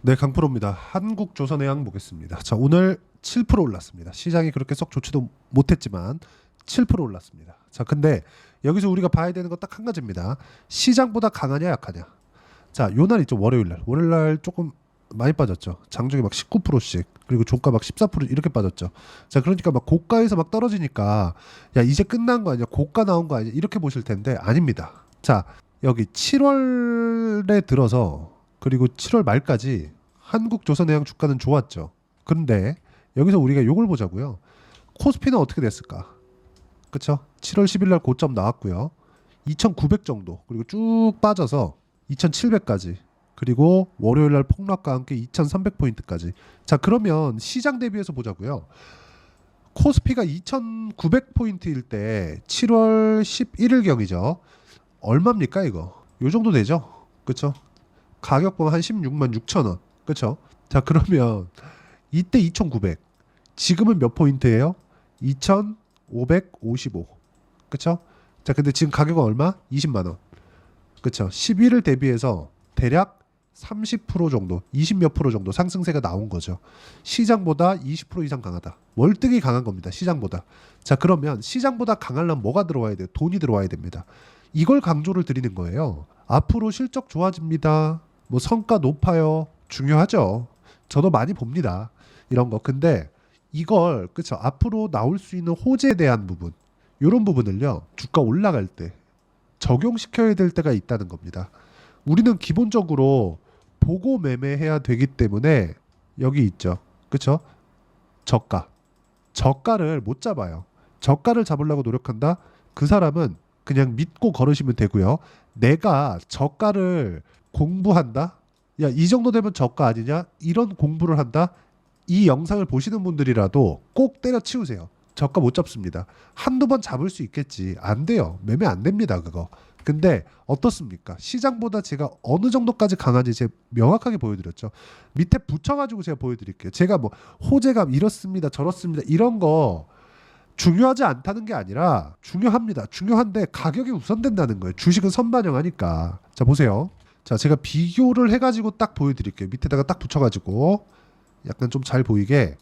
네, 강프로입니다. 한국조선해양 보겠습니다. 자, 오늘 7% 올랐습니다. 시장이 그렇게 썩 좋지도 못했지만 7% 올랐습니다. 자, 근데 여기서 우리가 봐야 되는 건 딱 한 가지입니다. 시장보다 강하냐 약하냐. 자, 요날 있죠. 월요일날 조금 많이 빠졌죠. 장중에 막 19%씩 그리고 종가 막 14% 이렇게 빠졌죠. 자, 그러니까 막 고가에서 막 떨어지니까 야, 이제 끝난 거 아니야? 고가 나온 거 아니야? 이렇게 보실 텐데 아닙니다. 자, 여기 7월에 들어서 그리고 7월 말까지 한국조선해양 주가는 좋았죠. 그런데 여기서 우리가 요걸 보자고요. 코스피는 어떻게 됐을까? 그쵸? 7월 10일 날 고점 나왔고요. 2,900 정도 그리고 쭉 빠져서 2,700까지 그리고 월요일 날 폭락과 함께 2,300포인트까지. 자, 그러면 시장 대비해서 보자고요. 코스피가 2,900포인트일 때 7월 11일경이죠. 얼마입니까 이거? 요 정도 되죠? 그쵸? 가격 보면 한 16만 6천 원. 그쵸? 자, 그러면 이때 2,900. 지금은 몇 포인트예요? 2,555. 그쵸? 자, 근데 지금 가격은 얼마? 20만 원. 그쵸? 11을 대비해서 대략 30% 정도, 20 몇 프로 정도 상승세가 나온 거죠. 시장보다 20% 이상 강하다. 월등히 강한 겁니다. 시장보다. 자, 그러면 시장보다 강하려면 뭐가 들어와야 돼요? 돈이 들어와야 됩니다. 이걸 강조를 드리는 거예요. 앞으로 실적 좋아집니다. 뭐 성과 높아요. 중요하죠. 저도 많이 봅니다. 이런 거. 근데 이걸 그쵸? 앞으로 나올 수 있는 호재에 대한 부분, 이런 부분을요. 주가 올라갈 때 적용시켜야 될 때가 있다는 겁니다. 우리는 기본적으로 보고 매매해야 되기 때문에 여기 있죠. 그쵸? 저가. 저가를 못 잡아요. 저가를 잡으려고 노력한다? 그 사람은 그냥 믿고 걸으시면 되고요. 내가 저가를 공부한다? 야, 이 정도 되면 저가 아니냐? 이런 공부를 한다? 이 영상을 보시는 분들이라도 꼭 때려치우세요. 저가 못 잡습니다. 한두 번 잡을 수 있겠지. 안 돼요. 매매 안 됩니다, 그거. 근데 어떻습니까? 시장보다 제가 어느 정도까지 강한지 제가 명확하게 보여드렸죠. 밑에 붙여가지고 제가 보여드릴게요. 제가 뭐 호재감 이렇습니다, 저렇습니다 이런 거 중요하지 않다는 게 아니라 중요합니다. 중요한데 가격이 우선된다는 거예요. 주식은 선반영하니까. 자, 보세요. 자, 제가 비교를 해가지고 딱 보여드릴게요. 밑에다가 딱 붙여가지고 약간 좀 잘 보이게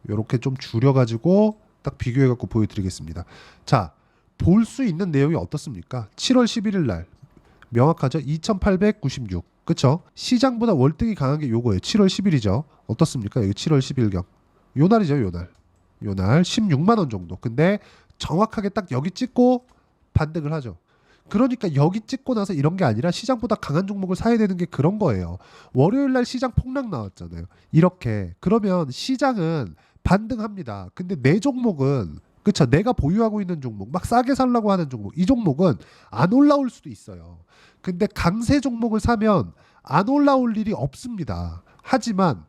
이렇게 좀 줄여가지고 딱 비교해갖고 보여드리겠습니다. 자, 볼 수 있는 내용이 어떻습니까? 7월 11일 날 명확하죠? 2896. 그쵸? 시장보다 월등히 강한 게 요거예요. 7월 10일이죠. 어떻습니까? 여기 7월 10일경. 요 날이죠, 요 날. 요 날 16만 원 정도. 근데 정확하게 딱 여기 찍고 반등을 하죠. 그러니까 여기 찍고 나서 이런 게 아니라 시장보다 강한 종목을 사야 되는 게 그런 거예요. 월요일 날 시장 폭락 나왔잖아요. 이렇게. 그러면 시장은 반등합니다. 근데 내 종목은 그쵸? 내가 보유하고 있는 종목, 막 싸게 살라고 하는 종목, 이 종목은 안 올라올 수도 있어요. 근데 강세 종목을 사면 안 올라올 일이 없습니다. 하지만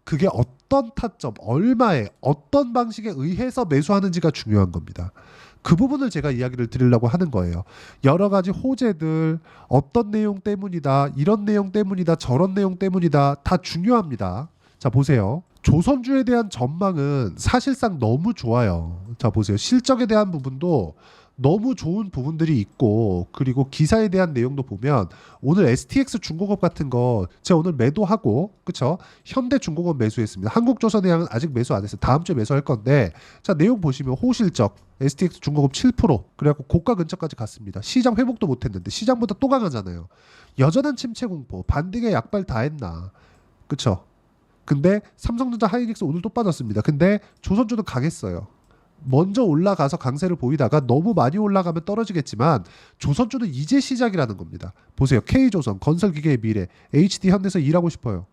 그게 어떤 타점, 얼마에, 어떤 방식에 의해서 매수하는지가 중요한 겁니다. 그 부분을 제가 이야기를 드리려고 하는 거예요. 여러 가지 호재들, 어떤 내용 때문이다, 이런 내용 때문이다, 저런 내용 때문이다, 다 중요합니다. 자, 보세요. 조선주에 대한 전망은 사실상 너무 좋아요. 자, 보세요. 실적에 대한 부분도 너무 좋은 부분들이 있고, 그리고 기사에 대한 내용도 보면 오늘 STX 중공업 같은 거 제가 오늘 매도하고, 그쵸? 현대중공업 매수했습니다. 한국조선해양은 아직 매수 안 했어요. 다음 주에 매수할 건데, 자, 내용 보시면 호실적 STX 중공업 7%, 그래갖고 고가 근처까지 갔습니다. 시장 회복도 못했는데 시장보다 또 강하잖아요. 여전한 침체 공포, 반등에 약발 다 했나? 그쵸? 근데 삼성전자 하이닉스 오늘 또 빠졌습니다. 근데 조선주는 강했어요. 먼저 올라가서 강세를 보이다가 너무 많이 올라가면 떨어지겠지만 조선주는 이제 시작이라는 겁니다. 보세요. K조선, 건설기계의 미래, HD현대에서 일하고 싶어요.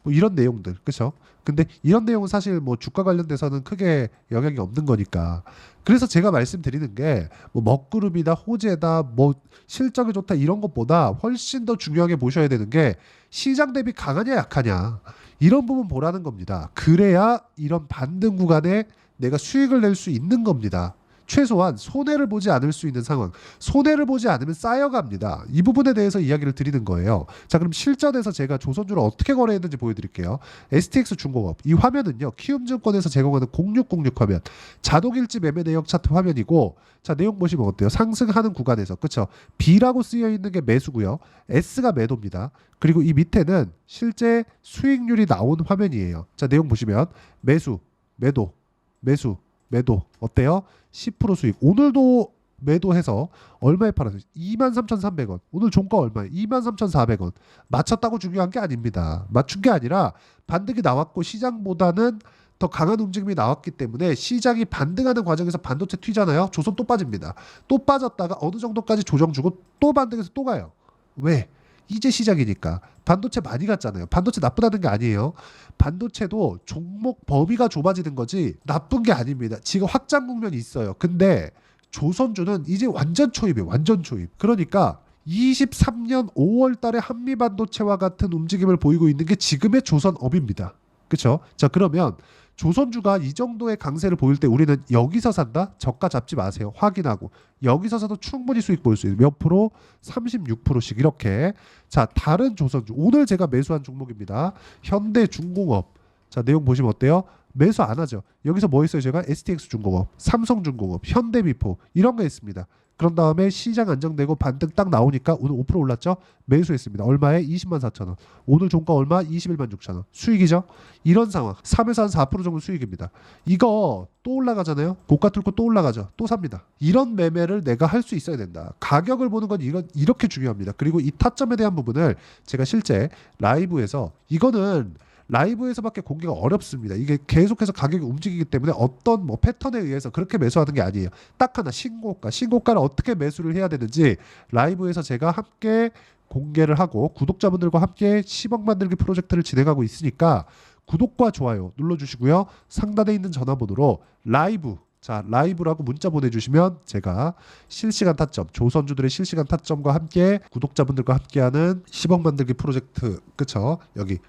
뭐 이런 내용들, 그렇죠? 근데 이런 내용은 사실 뭐 주가 관련돼서는 크게 영향이 없는 거니까. 그래서 제가 말씀드리는 게 뭐 먹구름이다, 호재다, 뭐 실적이 좋다 이런 것보다 훨씬 더 중요하게 보셔야 되는 게 시장 대비 강하냐 약하냐 이런 부분 보라는 겁니다. 그래야 이런 반등 구간에 내가 수익을 낼 수 있는 겁니다. 최소한 손해를 보지 않을 수 있는 상황. 손해를 보지 않으면 쌓여갑니다. 이 부분에 대해서 이야기를 드리는 거예요. 자, 그럼 실전에서 제가 조선주를 어떻게 거래했는지 보여드릴게요. STX 중공업. 이 화면은요. 키움증권에서 제공하는 0606 화면. 자동일지 매매 내역 차트 화면이고, 자, 내용 보시면 어때요? 상승하는 구간에서, 그쵸? B라고 쓰여 있는 게 매수고요. S가 매도입니다. 그리고 이 밑에는 실제 수익률이 나온 화면이에요. 자, 내용 보시면 매수, 매도, 매수, 매도. 어때요? 10% 수익. 오늘도 매도해서 얼마에 팔았어요? 23,300원. 오늘 종가 얼마예요? 23,400원. 맞췄다고 중요한 게 아닙니다. 맞춘 게 아니라 반등이 나왔고 시장보다는 더 강한 움직임이 나왔기 때문에 시장이 반등하는 과정에서 반도체 튀잖아요. 조선 또 빠집니다. 또 빠졌다가 어느 정도까지 조정 주고 또 반등해서 또 가요. 왜? 이제 시작이니까. 반도체 많이 갔잖아요. 반도체 나쁘다는 게 아니에요. 반도체도 종목 범위가 좁아지는 거지 나쁜 게 아닙니다. 지금 확장 국면이 있어요. 근데 조선주는 이제 완전 초입이에요. 완전 초입. 그러니까 23년 5월 달에 한미반도체와 같은 움직임을 보이고 있는 게 지금의 조선업입니다. 그렇죠? 자, 그러면 조선주가 이 정도의 강세를 보일 때 우리는 여기서 산다? 저가 잡지 마세요. 확인하고. 여기서 사도 충분히 수익 보일 수 있어요. 몇 프로? 36%씩 이렇게. 자, 다른 조선주. 오늘 제가 매수한 종목입니다. 현대중공업. 자, 내용 보시면 어때요? 매수 안 하죠. 여기서 뭐 있어요? 제가 STX중공업, 삼성중공업, 현대미포 이런 거 했습니다. 그런 다음에 시장 안정되고 반등 딱 나오니까 오늘 5% 올랐죠? 매수했습니다. 얼마에? 204,000원. 오늘 종가 얼마? 216,000원. 수익이죠? 이런 상황. 3에서 한 4% 정도 수익입니다. 이거 또 올라가잖아요? 고가 뚫고 또 올라가죠? 또 삽니다. 이런 매매를 내가 할 수 있어야 된다. 가격을 보는 건 이렇게 중요합니다. 그리고 이 타점에 대한 부분을 제가 실제 라이브에서 이거는 라이브에서밖에 공개가 어렵습니다. 이게 계속해서 가격이 움직이기 때문에 어떤 뭐 패턴에 의해서 그렇게 매수하는 게 아니에요. 딱 하나 신고가를 어떻게 매수를 해야 되는지 라이브에서 제가 함께 공개를 하고 구독자분들과 함께 10억 만들기 프로젝트를 진행하고 있으니까 구독과 좋아요 눌러주시고요. 상단에 있는 전화번호로 라이브, 자, 라이브라고 문자 보내주시면 제가 실시간 타점, 조선주들의 실시간 타점과 함께 구독자분들과 함께하는 10억 만들기 프로젝트, 그쵸? 여기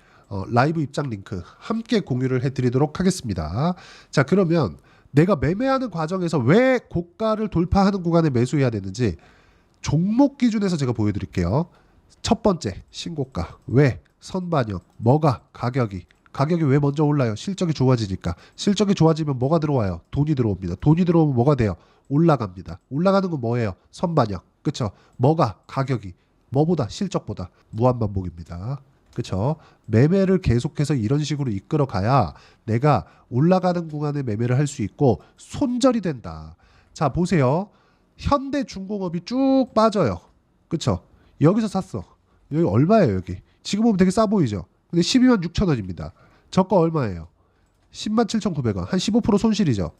라이브 입장 링크 함께 공유를 해드리도록 하겠습니다. 자, 그러면 내가 매매하는 과정에서 왜 고가를 돌파하는 구간에 매수해야 되는지 종목 기준에서 제가 보여드릴게요. 첫 번째, 신고가. 왜? 선반영. 뭐가? 가격이 왜 먼저 올라요? 실적이 좋아지니까. 실적이 좋아지면 뭐가 들어와요? 돈이 들어옵니다. 돈이 들어오면 뭐가 돼요? 올라갑니다. 올라가는 건 뭐예요? 선반영. 그쵸? 뭐가? 가격이. 뭐보다? 실적보다. 무한반복입니다. 그렇죠? 매매를 계속해서 이런 식으로 이끌어 가야 내가 올라가는 구간에 매매를 할 수 있고 손절이 된다. 자, 보세요. 현대중공업이 쭉 빠져요. 그렇죠? 여기서 샀어. 여기 얼마예요, 여기? 지금 보면 되게 싸 보이죠? 근데 12만 6천 원입니다. 저가 얼마예요? 10만 7,900원. 한 15% 손실이죠.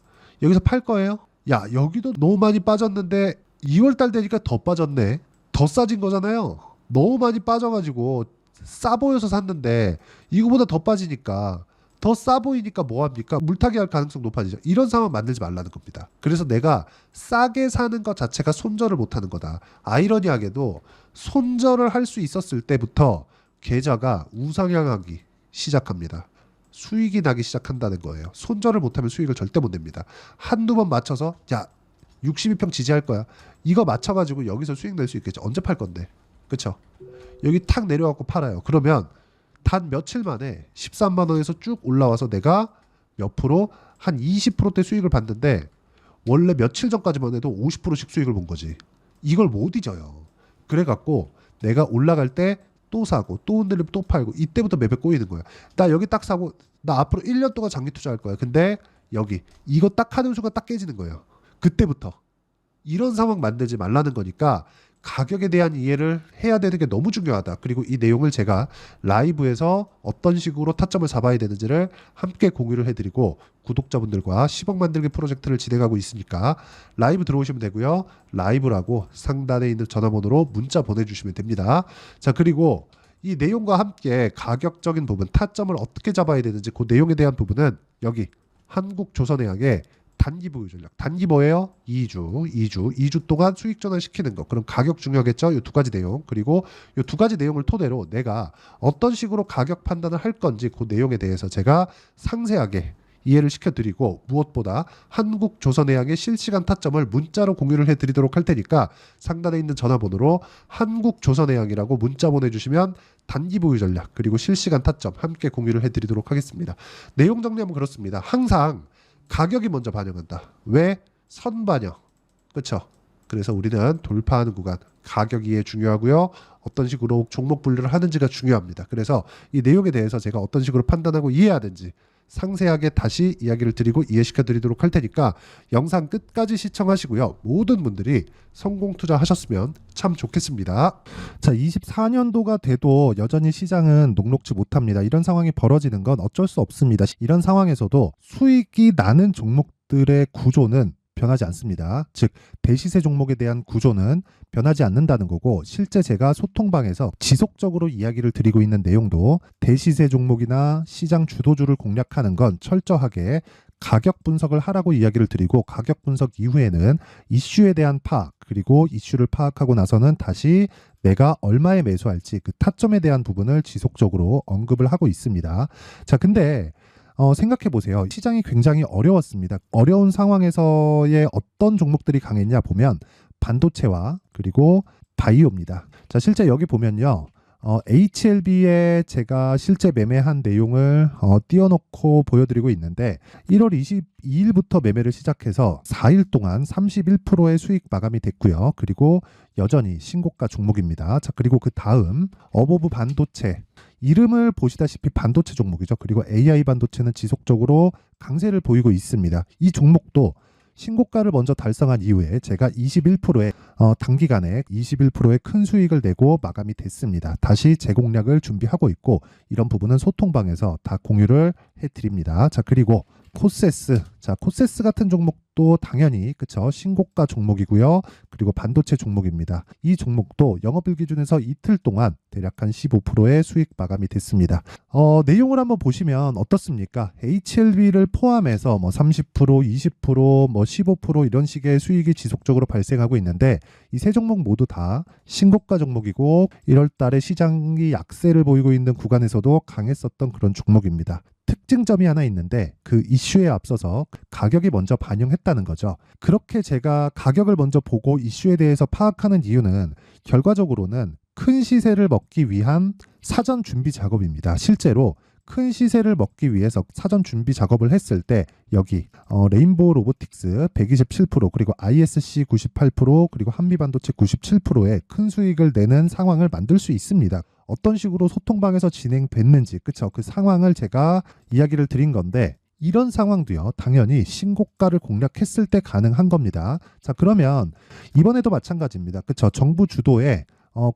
여기서 팔 거예요? 야, 여기도 너무 많이 빠졌는데 2월 달 되니까 더 빠졌네. 더 싸진 거잖아요. 너무 많이 빠져가지고 싸 보여서 샀는데 이거보다 더 빠지니까 더 싸 보이니까 뭐합니까? 물타기 할 가능성 높아지죠. 이런 상황 만들지 말라는 겁니다. 그래서 내가 싸게 사는 것 자체가 손절을 못하는 거다. 아이러니하게도 손절을 할 수 있었을 때부터 계좌가 우상향하기 시작합니다. 수익이 나기 시작한다는 거예요. 손절을 못하면 수익을 절대 못 냅니다. 한두 번 맞춰서 야 62평 지지할 거야. 이거 맞춰가지고 여기서 수익 낼 수 있겠죠. 언제 팔 건데. 그쵸? 여기 탁 내려갖고 팔아요. 그러면 단 며칠 만에 13만 원에서 쭉 올라와서 내가 몇 프로? 한 20%대 수익을 봤는데 원래 며칠 전까지만 해도 50%씩 수익을 본 거지. 이걸 못 잊어요. 그래갖고 내가 올라갈 때 또 사고 또 흔들리면 또 팔고 이때부터 매매 꼬이는 거야. 나 여기 딱 사고 나 앞으로 1년 동안 장기 투자할 거야. 근데 여기 이거 딱 하는 순간 딱 깨지는 거예요. 그때부터. 이런 상황 만들지 말라는 거니까 가격에 대한 이해를 해야 되는 게 너무 중요하다. 그리고 이 내용을 제가 라이브에서 어떤 식으로 타점을 잡아야 되는지를 함께 공유를 해드리고 구독자분들과 10억 만들기 프로젝트를 진행하고 있으니까 라이브 들어오시면 되고요. 라이브라고 상단에 있는 전화번호로 문자 보내주시면 됩니다. 자, 그리고 이 내용과 함께 가격적인 부분, 타점을 어떻게 잡아야 되는지 그 내용에 대한 부분은 여기 한국조선해양의 단기 보유 전략. 단기 뭐예요? 2주 동안 수익 전환시키는 거. 그럼 가격 중요하겠죠? 이 두 가지 내용. 그리고 이 두 가지 내용을 토대로 내가 어떤 식으로 가격 판단을 할 건지 그 내용에 대해서 제가 상세하게 이해를 시켜드리고 무엇보다 한국조선해양의 실시간 타점을 문자로 공유를 해드리도록 할 테니까 상단에 있는 전화번호로 한국조선해양이라고 문자 보내주시면 단기 보유 전략 그리고 실시간 타점 함께 공유를 해드리도록 하겠습니다. 내용 정리하면 그렇습니다. 항상 가격이 먼저 반영한다. 왜? 선반영. 그렇죠? 그래서 우리는 돌파하는 구간 가격 이해 중요하고요. 어떤 식으로 종목 분류를 하는지가 중요합니다. 그래서 이 내용에 대해서 제가 어떤 식으로 판단하고 이해해야 되는지 상세하게 다시 이야기를 드리고 이해시켜 드리도록 할 테니까 영상 끝까지 시청하시고요. 모든 분들이 성공 투자하셨으면 참 좋겠습니다. 자, 24년도가 돼도 여전히 시장은 녹록지 못합니다. 이런 상황이 벌어지는 건 어쩔 수 없습니다. 이런 상황에서도 수익이 나는 종목들의 구조는 변하지 않습니다. 즉 대시세 종목에 대한 구조는 변하지 않는다는 거고, 실제 제가 소통방에서 지속적으로 이야기를 드리고 있는 내용도 대시세 종목이나 시장 주도주를 공략하는 건 철저하게 가격 분석을 하라고 이야기를 드리고, 가격 분석 이후에는 이슈에 대한 파악, 그리고 이슈를 파악하고 나서는 다시 내가 얼마에 매수할지 그 타점에 대한 부분을 지속적으로 언급을 하고 있습니다. 자, 근데 생각해 보세요. 시장이 굉장히 어려웠습니다. 어려운 상황에서의 어떤 종목들이 강했냐 보면 반도체와 그리고 바이오입니다. 자, 실제 여기 보면요. HLB에 제가 실제 매매한 내용을 띄워놓고 보여드리고 있는데 1월 22일부터 매매를 시작해서 4일 동안 31%의 수익 마감이 됐고요. 그리고 여전히 신고가 종목입니다. 자, 그리고 그 다음 어보브 반도체, 이름을 보시다시피 반도체 종목이죠. 그리고 AI 반도체는 지속적으로 강세를 보이고 있습니다. 이 종목도 신고가를 먼저 달성한 이후에 제가 21%의 단기간에 21%의 큰 수익을 내고 마감이 됐습니다. 다시 재공략을 준비하고 있고, 이런 부분은 소통방에서 다 공유를 해드립니다. 자, 그리고 코세스. 자, 코세스 같은 종목도 당연히 그쵸, 신고가 종목이고요. 그리고 반도체 종목입니다. 이 종목도 영업일 기준에서 이틀 동안 대략 한 15%의 수익 마감이 됐습니다. 내용을 한번 보시면 어떻습니까? HLB를 포함해서 뭐 30%, 20%, 뭐 15% 이런 식의 수익이 지속적으로 발생하고 있는데, 이 세 종목 모두 다 신고가 종목이고 1월 달에 시장이 약세를 보이고 있는 구간에서도 강했었던 그런 종목입니다. 특징점이 하나 있는데 그 이슈에 앞서서 가격이 먼저 반영했다는 거죠. 그렇게 제가 가격을 먼저 보고 이슈에 대해서 파악하는 이유는 결과적으로는 큰 시세를 먹기 위한 사전 준비 작업입니다. 실제로 큰 시세를 먹기 위해서 사전 준비 작업을 했을 때 여기 레인보우 로보틱스 127%, 그리고 ISC 98%, 그리고 한미반도체 97%의 큰 수익을 내는 상황을 만들 수 있습니다. 어떤 식으로 소통방에서 진행됐는지, 그쵸? 그 상황을 제가 이야기를 드린 건데, 이런 상황도요, 당연히 신고가를 공략했을 때 가능한 겁니다. 자, 그러면 이번에도 마찬가지입니다. 그쵸? 정부 주도의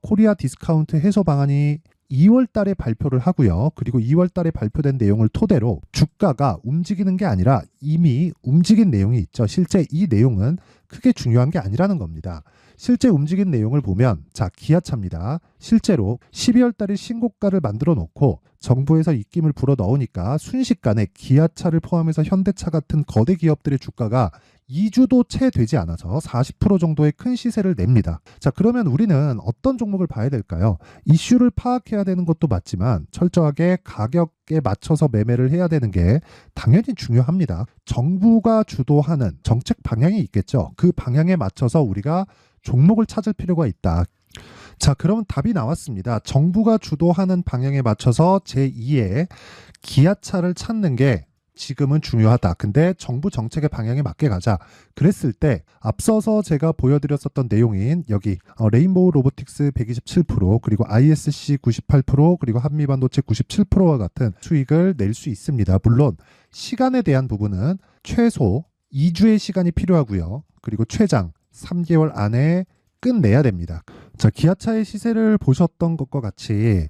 코리아 디스카운트 해소 방안이 2월 달에 발표를 하고요. 그리고 2월 달에 발표된 내용을 토대로 주가가 움직이는 게 아니라 이미 움직인 내용이 있죠. 실제 이 내용은 크게 중요한 게 아니라는 겁니다. 실제 움직인 내용을 보면, 자, 기아차입니다. 실제로 12월 달에 신고가를 만들어 놓고 정부에서 입김을 불어 넣으니까 순식간에 기아차를 포함해서 현대차 같은 거대 기업들의 주가가 2주도 채 되지 않아서 40% 정도의 큰 시세를 냅니다. 자, 그러면 우리는 어떤 종목을 봐야 될까요? 이슈를 파악해야 되는 것도 맞지만 철저하게 가격에 맞춰서 매매를 해야 되는 게 당연히 중요합니다. 정부가 주도하는 정책 방향이 있겠죠. 그 방향에 맞춰서 우리가 종목을 찾을 필요가 있다. 자, 그러면 답이 나왔습니다. 정부가 주도하는 방향에 맞춰서 제2의 기아차를 찾는 게 지금은 중요하다. 근데 정부 정책의 방향에 맞게 가자. 그랬을 때 앞서서 제가 보여드렸었던 내용인 여기 레인보우 로보틱스 127%, 그리고 ISC 98%, 그리고 한미반도체 97%와 같은 수익을 낼 수 있습니다. 물론 시간에 대한 부분은 최소 2주의 시간이 필요하고요. 그리고 최장 3개월 안에 끝내야 됩니다. 자, 기아차의 시세를 보셨던 것과 같이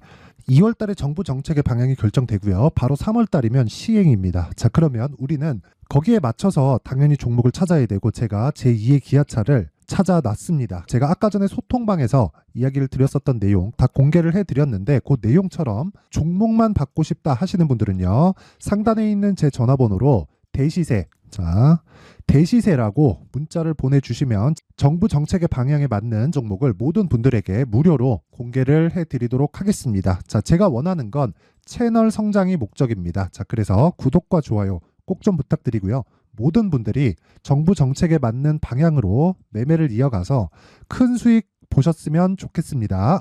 2월 달에 정부 정책의 방향이 결정되고요. 바로 3월 달이면 시행입니다. 자, 그러면 우리는 거기에 맞춰서 당연히 종목을 찾아야 되고, 제가 제2의 기아차를 찾아놨습니다. 제가 아까 전에 소통방에서 이야기를 드렸었던 내용 다 공개를 해드렸는데, 그 내용처럼 종목만 받고 싶다 하시는 분들은요, 상단에 있는 제 전화번호로 대시세, 자, 대시세라고 문자를 보내주시면 정부 정책의 방향에 맞는 종목을 모든 분들에게 무료로 공개를 해드리도록 하겠습니다. 자, 제가 원하는 건 채널 성장이 목적입니다. 자, 그래서 구독과 좋아요 꼭 좀 부탁드리고요. 모든 분들이 정부 정책에 맞는 방향으로 매매를 이어가서 큰 수익 보셨으면 좋겠습니다.